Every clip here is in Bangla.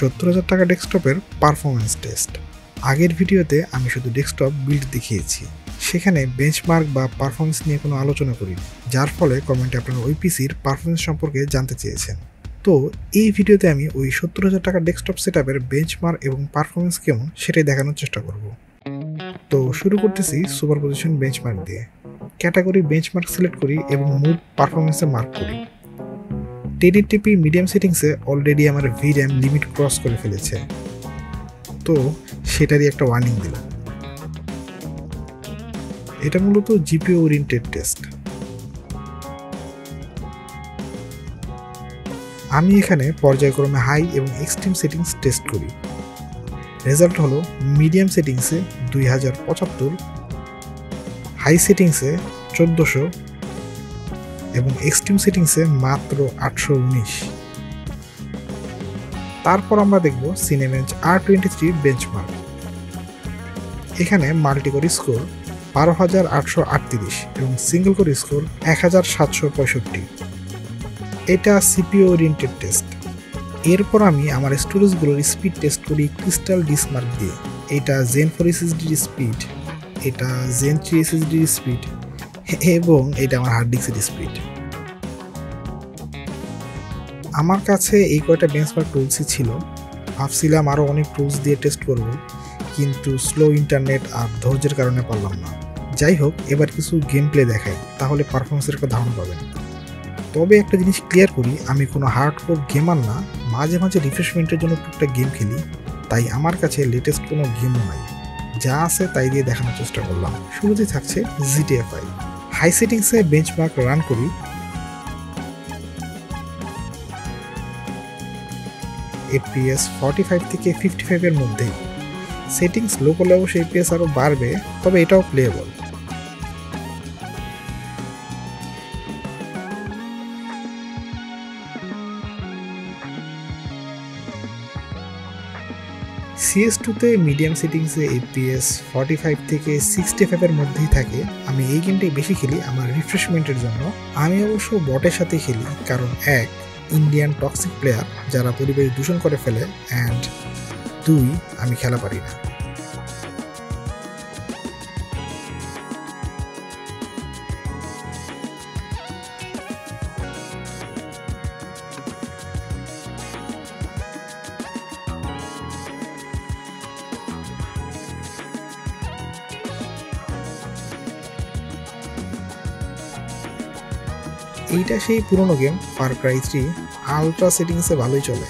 70,000 টাকা ডেস্কটপের পারফরমেন্স টেস্ট। আগের ভিডিওতে আমি শুধু ডেস্কটপ বিল্ড দেখিয়েছি, সেখানে বেঞ্চমার্ক বা পারফরমেন্স নিয়ে কোনো আলোচনা করিনি, যার ফলে কমেন্টে আপনারা ওই পিসির পারফরমেন্স সম্পর্কে জানতে চেয়েছেন। তো এই ভিডিওতে আমি ওই 70,000 টাকা ডেস্কটপ সেটআপের বেঞ্চমার্ক এবং পারফরমেন্স কেমন সেটাই দেখানোর চেষ্টা করব। তো শুরু করতেছি সুপারপজিশন বেঞ্চমার্ক দিয়ে। ক্যাটাগরি বেঞ্চমার্ক সিলেক্ট করি এবং মুভ পারফরমেন্সে মার্ক করি। টেডিটিপি মিডিয়াম সেটিংসে অলরেডি আমার VRAM লিমিট ক্রস করে ফেলেছে, তো সেটারই একটা ওয়ার্নিং দিলাম। এটা মূলত জিপিও ওরিয়েন্টেড টেস্ট। আমি এখানে পর্যায়ক্রমে হাই এবং এক্সট্রিম সেটিংস টেস্ট করি। রেজাল্ট হলো মিডিয়াম সেটিংসে 2075, হাই সেটিংসে 1400 এবং এক্সট্রিম সেটিংসে মাত্র 819। তারপর আমরা দেখব সিনেবেঞ্চ R23 বেঞ্চমার্ক। এখানে মাল্টিকোর স্কোর 12,838 এবং সিঙ্গেল কোর স্কোর 1,765। এটা সিপিইউ ওরিয়েন্টেড টেস্ট। এরপর আমি আমার স্টোরেজগুলোর স্পিড টেস্ট করি ক্রিস্টাল ডিসমার্ক দিয়ে। এটা Zen 4 SSDর স্পিড, এটা Zen 3 SSDর স্পিড এবং এটা আমার হার্ড ডিস্কের স্পিড। আমার কাছে এই কয়টা বেঞ্চমার্ক টুলসই ছিল। ভাবছিলাম আরও অনেক টুলস দিয়ে টেস্ট করব, কিন্তু স্লো ইন্টারনেট আর ধৈর্যের কারণে পারলাম না। যাই হোক, এবার কিছু গেম প্লে দেখাই, তাহলে পারফরমেন্সের একটা ধারণা পাবেন। তবে একটা জিনিস ক্লিয়ার করি, আমি কোনো হার্ডকোর গেমার না, মাঝে মাঝে রিফ্রেশমেন্টের জন্য টুকটাক গেম খেলি, তাই আমার কাছে লেটেস্ট কোনো গেমও নাই। যা আছে তাই দিয়ে দেখানোর চেষ্টা করলাম। শুরুতেই থাকছে GTA 5। হাই সেটিংসে বেঞ্চমার্ক রান করি। FPS 45 থেকে 55 এর মধ্যেই। সেটিংস লো করলে অবশ্য FPS আরও বাড়বে, তবে এটাও প্লেয়েবল। CS2-তে মিডিয়াম সেটিংসে FPS 45 থেকে 65 এর মধ্যেই থাকে। আমি এই গেমটাই বেশি খেলি আমার রিফ্রেশমেন্টের জন্য। আমি অবশ্য বটের সাথে খেলি, কারণ এক, ইন্ডিয়ান টক্সিক প্লেয়ার যারা পরিবেশ দূষণ করে ফেলে, অ্যান্ড 2, আমি খেলা পারি না। এইটা সেই পুরনো গেম ফার ক্রাই 3। আলট্রা সেটিংসে ভালোই চলে।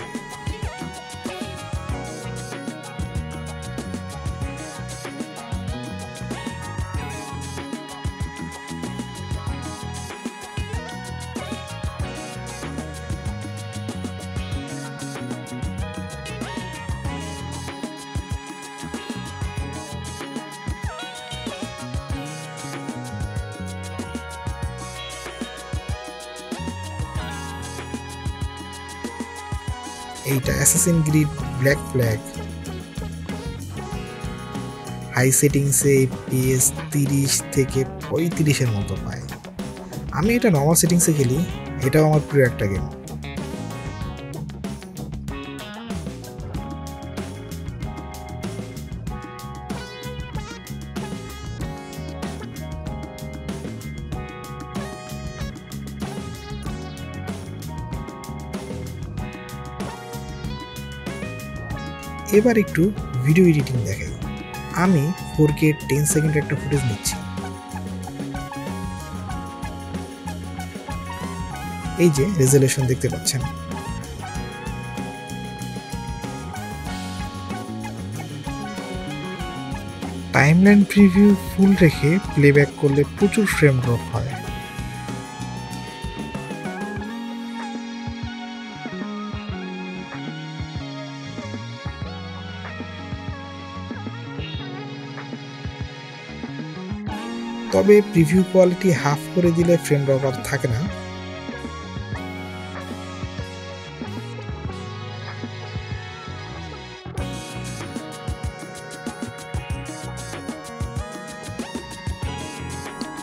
এইটা Assassin Creed Black Flag. High সেটিংসে FPS 30 থেকে 35 এর মতো পায়। আমি এটা নর্মাল সেটিংসে খেলি, এটাও আমার প্রিয় একটা গেম। এবার একটু ভিডিও এডিটিং দেখাই। আমি 4K 10 সেকেন্ডের একটা ফুটেজ নিচ্ছি। এই যে রেজোলিউশন দেখতে পাচ্ছেন। টাইমলাইন প্রিভিউ ফুল রেখে প্লেব্যাক করলে প্রচুর ফ্রেম ড্রপ হয়। তবে প্রিভিউ কোয়ালিটি হাফ করে দিলে ফ্রেম ড্রপ আর থাকে না।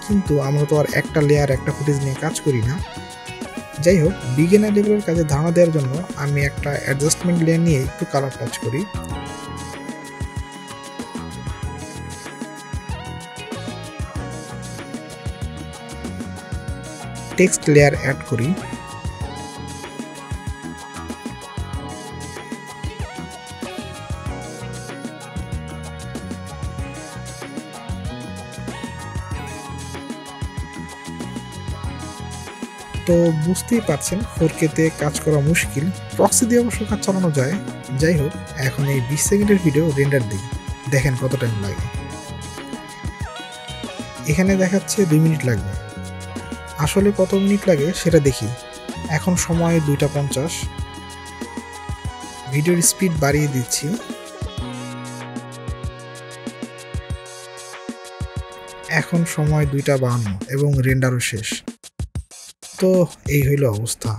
কিন্তু আমরা তো আর একটা লেয়ার একটা ফুটেজ নিয়ে কাজ করি না, যাই হোক, বিগিনার লেভেলের কাজে ধারণা দেওয়ার জন্য আমি একটা অ্যাডজাস্টমেন্ট লেয়ার নিয়ে একটু কালার টাচ করি। টেক্সট লেয়ার অ্যাড করি। তো বুঝতেই পারছেন 4K তে কাজ করা মুশকিল, প্রক্সি দিয়ে অবশ্য কাজ চালানো যায়। যাই হোক, এখন এই 20 সেকেন্ডের ভিডিও রেন্ডার দিই, দেখেন কত টাইম লাগে। এখানে দেখাচ্ছে 2 মিনিট লাগবে, আসলে কত মিনিট লাগে সেটা দেখি। এখন সময় 2:50। ভিডিওর স্পিড বাড়িয়ে দিচ্ছি। এখন সময় 2:52 এবং রেন্ডারও শেষ। তো এই হইল অবস্থা।